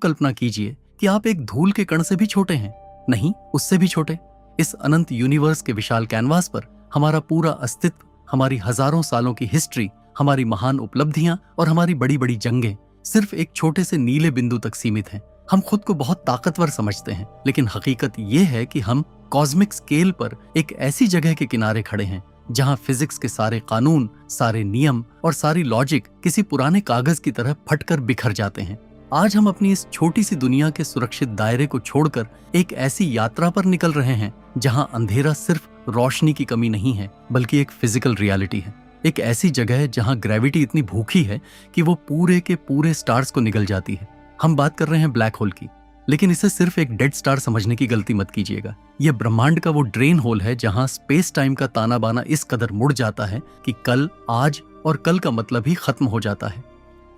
कल्पना कीजिए कि आप एक धूल के कण से भी छोटे हैं, नहीं उससे भी छोटे। इस अनंत यूनिवर्स के विशाल कैनवास पर हमारा पूरा अस्तित्व, हमारी हजारों सालों की हिस्ट्री, हमारी महान उपलब्धियां और हमारी बड़ी बड़ी जंगें सिर्फ एक छोटे से नीले बिंदु तक सीमित हैं। हम खुद को बहुत ताकतवर समझते हैं, लेकिन हकीकत ये है कि हम कॉस्मिक स्केल पर एक ऐसी जगह के किनारे खड़े हैं जहां फिजिक्स के सारे कानून, सारे नियम और सारी लॉजिक किसी पुराने कागज की तरह फटकर बिखर जाते हैं। आज हम अपनी इस छोटी सी दुनिया के सुरक्षित दायरे को छोड़कर एक ऐसी यात्रा पर निकल रहे हैं जहां अंधेरा सिर्फ रोशनी की कमी नहीं है, बल्कि एक फिजिकल रियलिटी है। एक ऐसी जगह है जहां ग्रेविटी इतनी भूखी है कि वो पूरे के पूरे स्टार्स को निगल जाती है। हम बात कर रहे हैं ब्लैक होल की, लेकिन इसे सिर्फ एक डेड स्टार समझने की गलती मत कीजिएगा। यह ब्रह्मांड का वो ड्रेन होल है जहां स्पेस टाइम का ताना बाना इस कदर मुड़ जाता है कि कल, आज और कल का मतलब ही खत्म हो जाता है।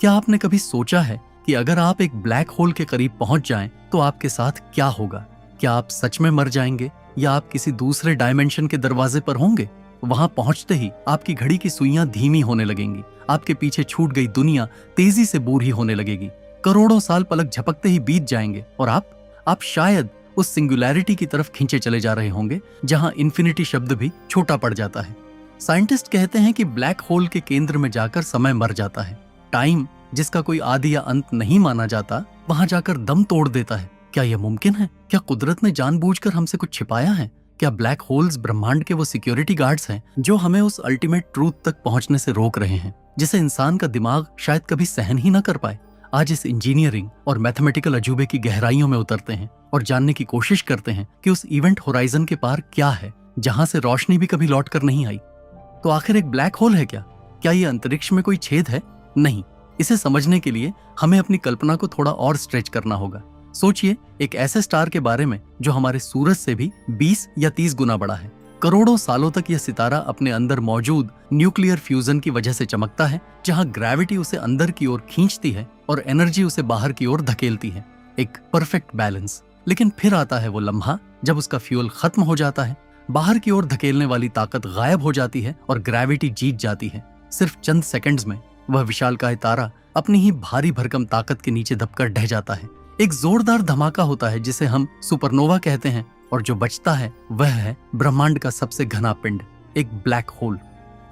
क्या आपने कभी सोचा है कि अगर आप एक ब्लैक होल के करीब पहुंच जाएं तो आपके साथ क्या होगा? क्या आप सच में मर जाएंगे या आप किसी दूसरे डायमेंशन के दरवाजे पर होंगे? वहां पहुंचते ही आपकी घड़ी की सुइयां धीमी होने लगेंगी, आपके पीछे छूट गई दुनिया तेजी से बूढ़ी होने लगेगी, करोड़ों साल पलक झपकते ही बीत जाएंगे और आप शायद उस सिंगुलैरिटी की तरफ खींचे चले जा रहे होंगे जहां इन्फिनिटी शब्द भी छोटा पड़ जाता है। साइंटिस्ट कहते हैं कि ब्लैक होल के केंद्र में जाकर समय मर जाता है। टाइम, जिसका कोई आदि या अंत नहीं माना जाता, वहां जाकर दम तोड़ देता है। क्या यह मुमकिन है? क्या कुदरत ने जानबूझकर हमसे कुछ छिपाया है? क्या ब्लैक होल्स ब्रह्मांड के वो सिक्योरिटी गार्ड्स हैं जो हमें उस अल्टीमेट ट्रूथ तक पहुंचने से रोक रहे हैं, जिसे इंसान का दिमाग शायद कभी सहन ही न कर पाए? आज इस इंजीनियरिंग और मैथमेटिकल अजूबे की गहराइयों में उतरते हैं और जानने की कोशिश करते हैं कि उस इवेंट होराइजन के पार क्या है जहां से रोशनी भी कभी लौट कर नहीं आई। तो आखिर एक ब्लैक होल है क्या? क्या ये अंतरिक्ष में कोई छेद है? नहीं। इसे समझने के लिए हमें अपनी कल्पना को थोड़ा और स्ट्रेच करना होगा। सोचिए एक ऐसे स्टार के बारे में जो हमारे सूरज से भी 20 या 30 गुना बड़ा है। करोड़ों सालों तक यह सितारा अपने अंदर मौजूद न्यूक्लियर फ्यूजन की वजह से चमकता है, जहां ग्रेविटी उसे अंदर की ओर खींचती है और एनर्जी उसे बाहर की ओर धकेलती है। एक परफेक्ट बैलेंस। लेकिन फिर आता है वो लम्हा जब उसका फ्यूल खत्म हो जाता है, बाहर की ओर धकेलने वाली ताकत गायब हो जाती है और ग्रेविटी जीत जाती है। सिर्फ चंद सेकंड्स में वह विशालकाय तारा अपनी ही भारी भरकम ताकत के नीचे दबकर ढह जाता है। एक जोरदार धमाका होता है जिसे हम सुपरनोवा कहते हैं, और जो बचता है वह है ब्रह्मांड का सबसे घना पिंड, एक ब्लैक होल।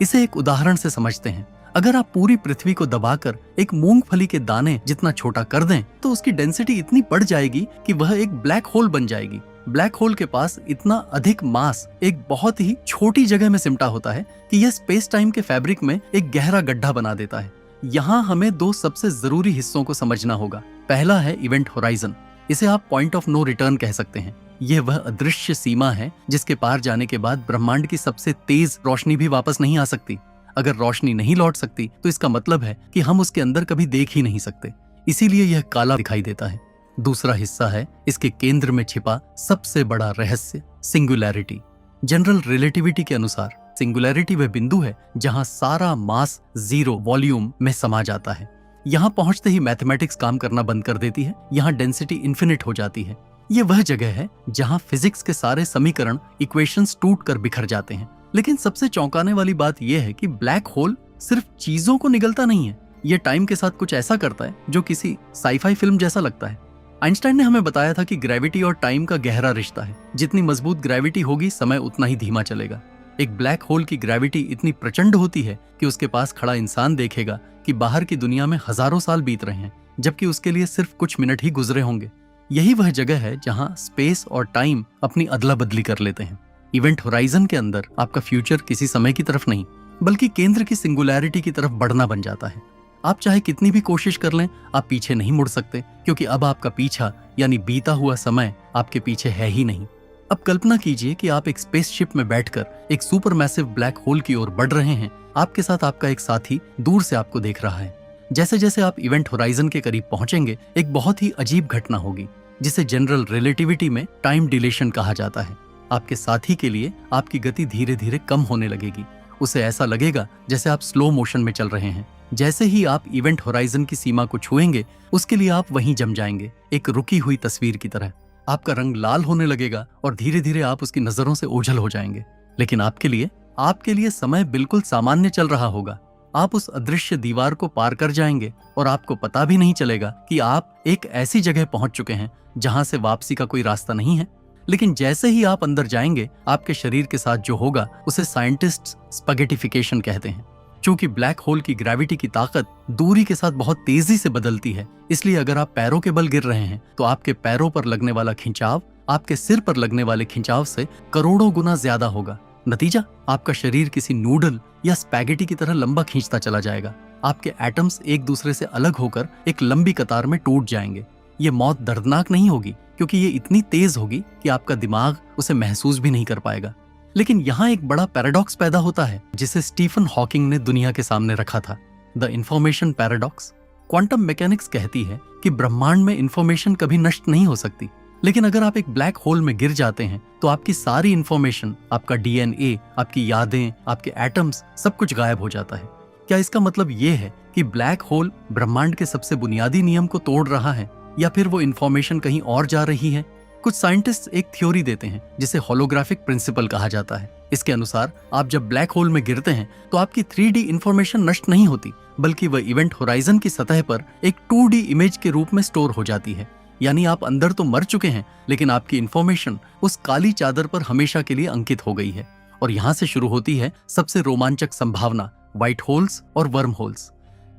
इसे एक उदाहरण से समझते हैं। अगर आप पूरी पृथ्वी को दबाकर एक मूंगफली के दाने जितना छोटा कर दें तो उसकी डेंसिटी इतनी बढ़ जाएगी कि वह एक ब्लैक होल बन जाएगी। ब्लैक होल के पास इतना अधिक मास एक बहुत ही छोटी जगह में सिमटा होता है कि यह स्पेस टाइम के फैब्रिक में एक गहरा गड्ढा बना देता है। यहाँ हमें दो सबसे जरूरी हिस्सों को समझना होगा। पहला है इवेंट होराइजन। इसे आप पॉइंट ऑफ नो रिटर्न कह सकते हैं। यह वह अदृश्य सीमा है जिसके पार जाने के बाद ब्रह्मांड की सबसे तेज रोशनी भी वापस नहीं आ सकती। अगर रोशनी नहीं लौट सकती तो इसका मतलब है कि हम उसके अंदर कभी देख ही नहीं सकते, इसीलिए यह काला दिखाई देता है। दूसरा हिस्सा है इसके केंद्र में छिपा सबसे बड़ा रहस्य, सिंगुलैरिटी। जनरल रिलेटिविटी के अनुसार सिंगुलैरिटी वह बिंदु है जहां सारा मास जीरो वॉल्यूम में समा जाता है। यहां पहुंचते ही मैथमेटिक्स काम करना बंद कर देती है, यहां डेंसिटी इन्फिनिट हो जाती है। यह वह जगह है जहां फिजिक्स के सारे समीकरण, इक्वेशंस टूट कर बिखर जाते हैं। लेकिन सबसे चौंकाने वाली बात यह है कि ब्लैक होल सिर्फ चीजों को निगलता नहीं है, यह टाइम के साथ कुछ ऐसा करता है जो किसी साईफाई फिल्म जैसा लगता है। आइंस्टाइन ने हमें बताया था कि ग्रेविटी और टाइम का गहरा रिश्ता है। जितनी मजबूत ग्रेविटी होगी, समय उतना ही धीमा चलेगा। एक ब्लैक होल की ग्रेविटी इतनी प्रचंड होती है कि उसके पास खड़ा इंसान देखेगा कि बाहर की दुनिया में हजारों साल बीत रहे हैं, जबकि उसके लिए सिर्फ कुछ मिनट ही गुजरे होंगे। यही वह जगह है जहां स्पेस और टाइम अपनी अदला बदली कर लेते हैं। इवेंट होराइजन के अंदर आपका फ्यूचर किसी समय की तरफ नहीं, बल्कि केंद्र की सिंगुलैरिटी की तरफ बढ़ना बन जाता है। आप चाहे कितनी भी कोशिश कर लें, आप पीछे नहीं मुड़ सकते, क्योंकि अब आपका पीछा यानी बीता हुआ समय आपके पीछे है ही नहीं। अब कल्पना कीजिए कि आप एक स्पेसशिप में बैठकर एक सुपरमैसिव ब्लैक होल की ओर बढ़ रहे हैं। आपके साथ आपका एक साथी दूर से आपको देख रहा है। जैसे जैसे आप इवेंट होराइजन के करीब पहुंचेंगे, एक बहुत ही अजीब घटना होगी जिसे जनरल रिलेटिविटी में टाइम डिलेशन कहा जाता है। आपके साथी के लिए आपकी गति धीरे धीरे कम होने लगेगी। उसे ऐसा लगेगा जैसे आप स्लो मोशन में चल रहे हैं। जैसे ही आप इवेंट होराइजन की सीमा को छुएंगे, उसके लिए आप वहीं जम जाएंगे, एक रुकी हुई तस्वीर की तरह। आपका रंग लाल होने लगेगा और धीरे धीरे आप उसकी नजरों से ओझल हो जाएंगे। लेकिन आपके लिए समय बिल्कुल सामान्य चल रहा होगा। आप उस अदृश्य दीवार को पार कर जाएंगे और आपको पता भी नहीं चलेगा कि आप एक ऐसी जगह पहुंच चुके हैं जहां से वापसी का कोई रास्ता नहीं है। लेकिन जैसे ही आप अंदर जाएंगे, आपके शरीर के साथ जो होगा उसे साइंटिस्ट्स स्पैगेटिफिकेशन कहते हैं। चूंकि ब्लैक होल की ग्रेविटी की ताकत दूरी के साथ बहुत तेजी से बदलती है, इसलिए अगर आप पैरों के बल गिर रहे हैं तो आपके पैरों पर लगने वाला खिंचाव आपके सिर पर लगने वाले खिंचाव से करोड़ों गुना ज्यादा होगा। नतीजा, आपका शरीर किसी नूडल या स्पैगेटी की तरह लंबा खींचता चला जाएगा। आपके एटम्स एक दूसरे से अलग होकर एक लंबी कतार में टूट जाएंगे। ये मौत दर्दनाक नहीं होगी क्योंकि ये इतनी तेज होगी कि आपका दिमाग उसे महसूस भी नहीं कर पाएगा। लेकिन यहाँ एक बड़ा पैराडॉक्स पैदा होता है जिसे स्टीफन हॉकिंग ने दुनिया के सामने रखा था, the information paradox. Quantum mechanics कहती है कि ब्रह्मांड में इंफॉर्मेशन कभी नष्ट नहीं हो सकती, लेकिन अगर आप एक ब्लैक होल में गिर जाते हैं तो आपकी सारी इंफॉर्मेशन, आपका डीएनए, आपकी यादें, आपके एटम्स, सब कुछ गायब हो जाता है। क्या इसका मतलब ये है कि ब्लैक होल ब्रह्मांड के सबसे बुनियादी नियम को तोड़ रहा है, या फिर वो इंफॉर्मेशन कहीं और जा रही है? कुछ साइंटिस्ट एक थ्योरी देते हैं जिसे होलोग्राफिक प्रिंसिपल कहा जाता है। इसके अनुसार आप जब ब्लैक होल में गिरते हैं तो आपकी 3D इंफॉर्मेशन नष्ट नहीं होती, बल्कि वह इवेंट होराइजन की सतह पर एक 2D इमेज के रूप में स्टोर हो जाती है। यानी आप अंदर तो मर चुके हैं, लेकिन आपकी इंफॉर्मेशन उस काली चादर पर हमेशा के लिए अंकित हो गई है। और यहाँ से शुरू होती है सबसे रोमांचक संभावना, व्हाइट होल्स और वर्म होल्स।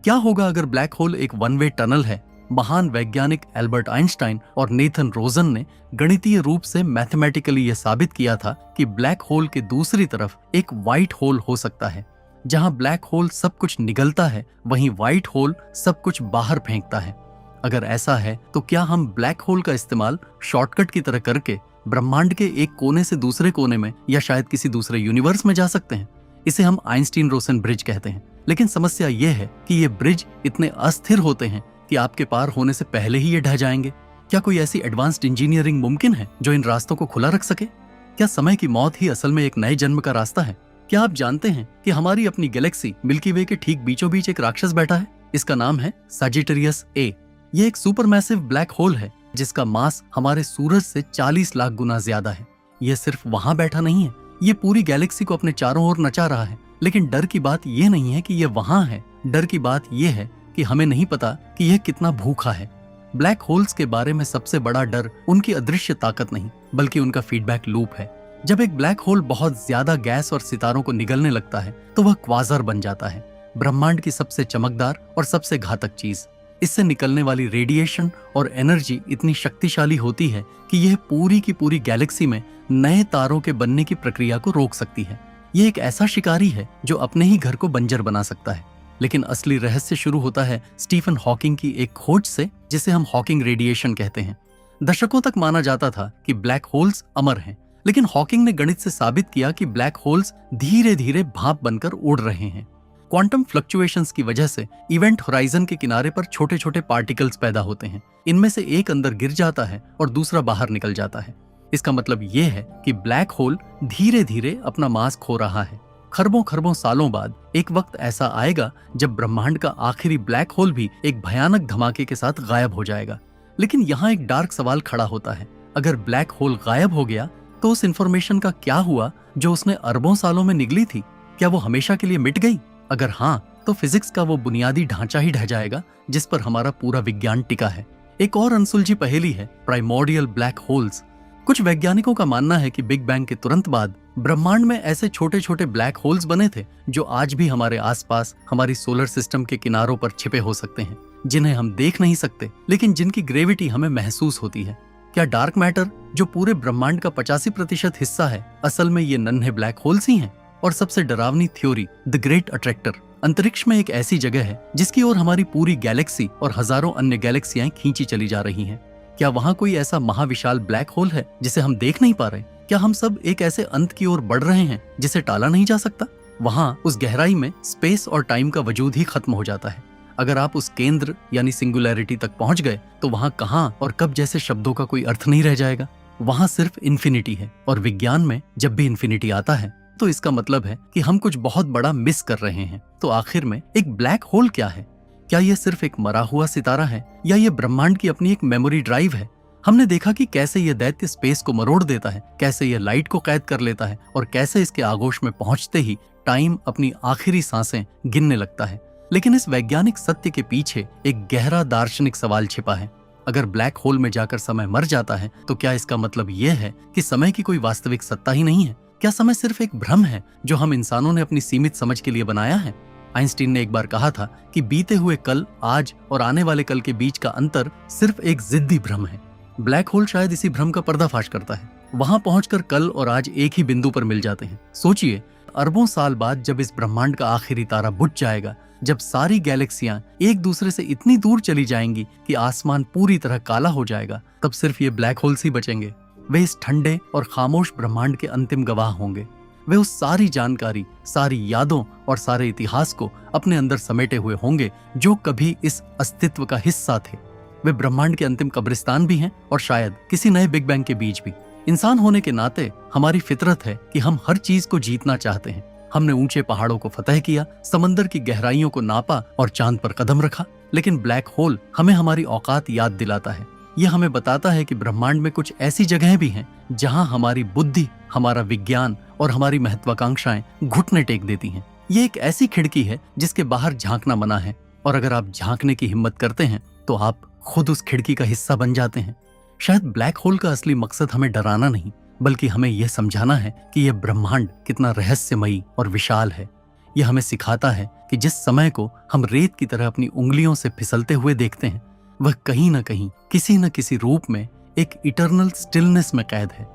क्या होगा अगर ब्लैक होल एक वन वे टनल है? महान वैज्ञानिक एल्बर्ट आइंस्टाइन और नेथन रोजन ने गणितीय रूप से मैथमेटिकली यह साबित किया था कि ब्लैक होल के दूसरी तरफ एक व्हाइट होल हो सकता है। जहां ब्लैक होल सब कुछ निगलता है, वहीं व्हाइट होल सब कुछ बाहर फेंकता है। अगर ऐसा है तो क्या हम ब्लैक होल का इस्तेमाल शॉर्टकट की तरह करके ब्रह्मांड के एक कोने से दूसरे कोने में या शायद किसी दूसरे यूनिवर्स में जा सकते हैं? इसे हम आइंस्टीन रोसन ब्रिज कहते हैं। लेकिन समस्या यह है कि ये ब्रिज इतने अस्थिर होते हैं कि आपके पार होने से पहले ही ये ढह जाएंगे। क्या कोई ऐसी एडवांस्ड इंजीनियरिंग मुमकिन है जो इन रास्तों को खुला रख सके? क्या समय की मौत ही असल में एक नए जन्म का रास्ता है? क्या आप जानते हैं कि हमारी अपनी गैलेक्सी मिल्की वे के ठीक बीचों बीच एक राक्षस बैठा है? इसका नाम है सजिटेरियस ए। यह एक सुपरमैसिव ब्लैक होल है जिसका मास हमारे सूरज से 40 लाख गुना ज्यादा है। यह सिर्फ वहां बैठा नहीं है, ये पूरी गैलेक्सी को अपने चारों ओर नचा रहा है। लेकिन डर की बात यह नहीं है कि यह वहां है, डर की बात यह है कि हमें नहीं पता कि यह कितना भूखा है। ब्लैक होल्स के बारे में सबसे बड़ा डर उनकी अदृश्य ताकत नहीं, बल्कि उनका फीडबैक लूप है। जब एक ब्लैक होल बहुत ज्यादा गैस और सितारों को निगलने लगता है तो वह क्वाज़र बन जाता है, ब्रह्मांड की सबसे चमकदार और सबसे घातक चीज। इससे निकलने वाली रेडिएशन और एनर्जी इतनी शक्तिशाली होती है कि यह पूरी की पूरी गैलेक्सी में नए तारों के बनने की प्रक्रिया को रोक सकती है। यह एक ऐसा शिकारी है जो अपने ही घर को बंजर बना सकता है। लेकिन असली रहस्य शुरू होता है स्टीफन हॉकिंग की एक खोज से, जिसे हम हॉकिंग रेडिएशन कहते हैं। दशकों तक माना जाता था कि ब्लैक होल्स अमर हैं, लेकिन हॉकिंग ने गणित से साबित किया कि ब्लैक होल्स धीरे धीरे भाप बनकर उड़ रहे हैं। क्वांटम फ्लक्चुएशंस की वजह से इवेंट होराइजन के किनारे पर छोटे छोटे पार्टिकल्स पैदा होते हैं। इनमें से एक अंदर गिर जाता है और दूसरा बाहर निकल जाता है। इसका मतलब यह है कि ब्लैक होल धीरे धीरे अपना मास खो रहा है। खरबों खरबों सालों बाद एक वक्त ऐसा आएगा जब ब्रह्मांड का आखिरी ब्लैक होल भी एक भयानक धमाके के साथ गायब हो जाएगा। लेकिन यहाँ एक डार्क सवाल खड़ा होता है, अगर ब्लैक होल गायब हो गया तो उस इंफॉर्मेशन का क्या हुआ जो उसने अरबों सालों में निगली थी? क्या वो हमेशा के लिए मिट गई? अगर हाँ, तो फिजिक्स का वो बुनियादी ढांचा ही ढह जाएगा जिस पर हमारा पूरा विज्ञान टिका है। एक और अनसुलझी पहेली है प्राइमोर्डियल ब्लैक होल्स। कुछ वैज्ञानिकों का मानना है कि बिग बैंग के तुरंत बाद ब्रह्मांड में ऐसे छोटे छोटे ब्लैक होल्स बने थे जो आज भी हमारे आसपास हमारी सोलर सिस्टम के किनारों पर छिपे हो सकते हैं, जिन्हें हम देख नहीं सकते लेकिन जिनकी ग्रेविटी हमें महसूस होती है। क्या डार्क मैटर, जो पूरे ब्रह्मांड का 85% हिस्सा है, असल में ये नन्हे ब्लैक होल्स ही हैं? और सबसे डरावनी थ्योरी, द ग्रेट अट्रैक्टर, अंतरिक्ष में एक ऐसी जगह है जिसकी ओर हमारी पूरी गैलेक्सी और हजारों अन्य गैलेक्सियां खींची चली जा रही हैं। क्या वहां कोई ऐसा महाविशाल ब्लैक होल है जिसे हम देख नहीं पा रहे? क्या हम सब एक ऐसे अंत की ओर बढ़ रहे हैं जिसे टाला नहीं जा सकता? वहां उस गहराई में स्पेस और टाइम का वजूद ही खत्म हो जाता है। अगर आप उस केंद्र यानी सिंगुलैरिटी तक पहुंच गए तो वहां कहां और कब जैसे शब्दों का कोई अर्थ नहीं रह जाएगा। वहां सिर्फ इन्फिनिटी है। और विज्ञान में जब भी इन्फिनिटी आता है तो इसका मतलब है कि हम कुछ बहुत बड़ा मिस कर रहे हैं। तो आखिर में एक ब्लैक होल क्या है? क्या यह सिर्फ एक मरा हुआ सितारा है या यह ब्रह्मांड की अपनी एक मेमोरी ड्राइव है? हमने देखा कि कैसे यह दैत्य स्पेस को मरोड़ देता है, कैसे यह लाइट को कैद कर लेता है और कैसे इसके आगोश में पहुंचते ही टाइम अपनी आखिरी सांसें गिनने लगता है। लेकिन इस वैज्ञानिक सत्य के पीछे एक गहरा दार्शनिक सवाल छिपा है। अगर ब्लैक होल में जाकर समय मर जाता है तो क्या इसका मतलब यह है कि समय की कोई वास्तविक सत्ता ही नहीं है? क्या समय सिर्फ एक भ्रम है जो हम इंसानों ने अपनी सीमित समझ के लिए बनाया है? आइंस्टीन ने एक बार कहा था कि बीते हुए कल, आज और आने वाले कल के बीच का अंतर सिर्फ एक जिद्दी भ्रम है। ब्लैक होल शायद इसी भ्रम का पर्दाफाश करता है। वहां पहुंचकर कल और आज एक ही बिंदु पर मिल जाते हैं। सोचिए, अरबों साल बाद जब इस ब्रह्मांड का आखिरी तारा बुझ जाएगा, जब सारी गैलेक्सियां एक दूसरे से इतनी दूर चली जाएंगी कि आसमान पूरी तरह काला हो जाएगा, तब सिर्फ ये ब्लैक होल्स ही बचेंगे। वे इस ठंडे और खामोश ब्रह्मांड के अंतिम गवाह होंगे। वे उस सारी जानकारी, सारी यादों और सारे इतिहास को अपने अंदर समेटे हुए होंगे जो कभी इस अस्तित्व का हिस्सा थे। वे ब्रह्मांड के अंतिम कब्रिस्तान भी हैं और शायद किसी नए बिग बैंग के बीच भी। इंसान होने के नाते हमारी फितरत है कि हम हर चीज को जीतना चाहते हैं। हमने ऊंचे पहाड़ों को फतह किया, समंदर की गहराइयों को नापा और चांद पर कदम रखा। लेकिन ब्लैक होल हमें हमारी औकात याद दिलाता है। यह हमें बताता है कि ब्रह्मांड में कुछ ऐसी जगहें भी हैं जहां हमारी बुद्धि, हमारा विज्ञान और हमारी महत्वाकांक्षाएं घुटने टेक देती हैं। ये एक ऐसी खिड़की है जिसके बाहर झांकना मना है, और अगर आप झांकने की हिम्मत करते हैं तो आप खुद उस खिड़की का हिस्सा बन जाते हैं। शायद ब्लैक होल का असली मकसद हमें डराना नहीं, बल्कि हमें यह समझाना है कि यह ब्रह्मांड कितना रहस्यमयी और विशाल है। यह हमें सिखाता है कि जिस समय को हम रेत की तरह अपनी उंगलियों से फिसलते हुए देखते हैं, वह कहीं न कहीं, किसी न किसी रूप में एक इटर्नल स्टिलनेस में कैद है।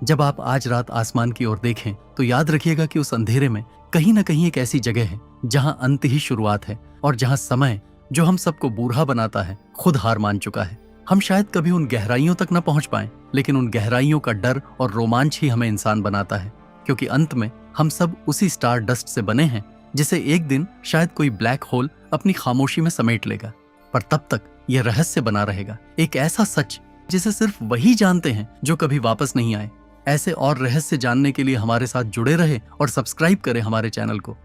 जब आप आज रात आसमान की ओर देखें तो याद रखिएगा कि उस अंधेरे में कहीं न कहीं एक ऐसी जगह है जहां अंत ही शुरुआत है, और जहां समय, जो हम सबको बूढ़ा बनाता है, खुद हार मान चुका है। हम शायद कभी उन गहराइयों तक न पहुंच पाएं, लेकिन उन गहराइयों का डर और रोमांच ही हमें इंसान बनाता है, क्योंकि अंत में हम सब उसी स्टार डस्ट से बने हैं जिसे एक दिन शायद कोई ब्लैक होल अपनी खामोशी में समेट लेगा। पर तब तक यह रहस्य बना रहेगा, एक ऐसा सच जिसे सिर्फ वही जानते हैं जो कभी वापस नहीं आए। ऐसे और रहस्य जानने के लिए हमारे साथ जुड़े रहे और सब्सक्राइब करें हमारे चैनल को।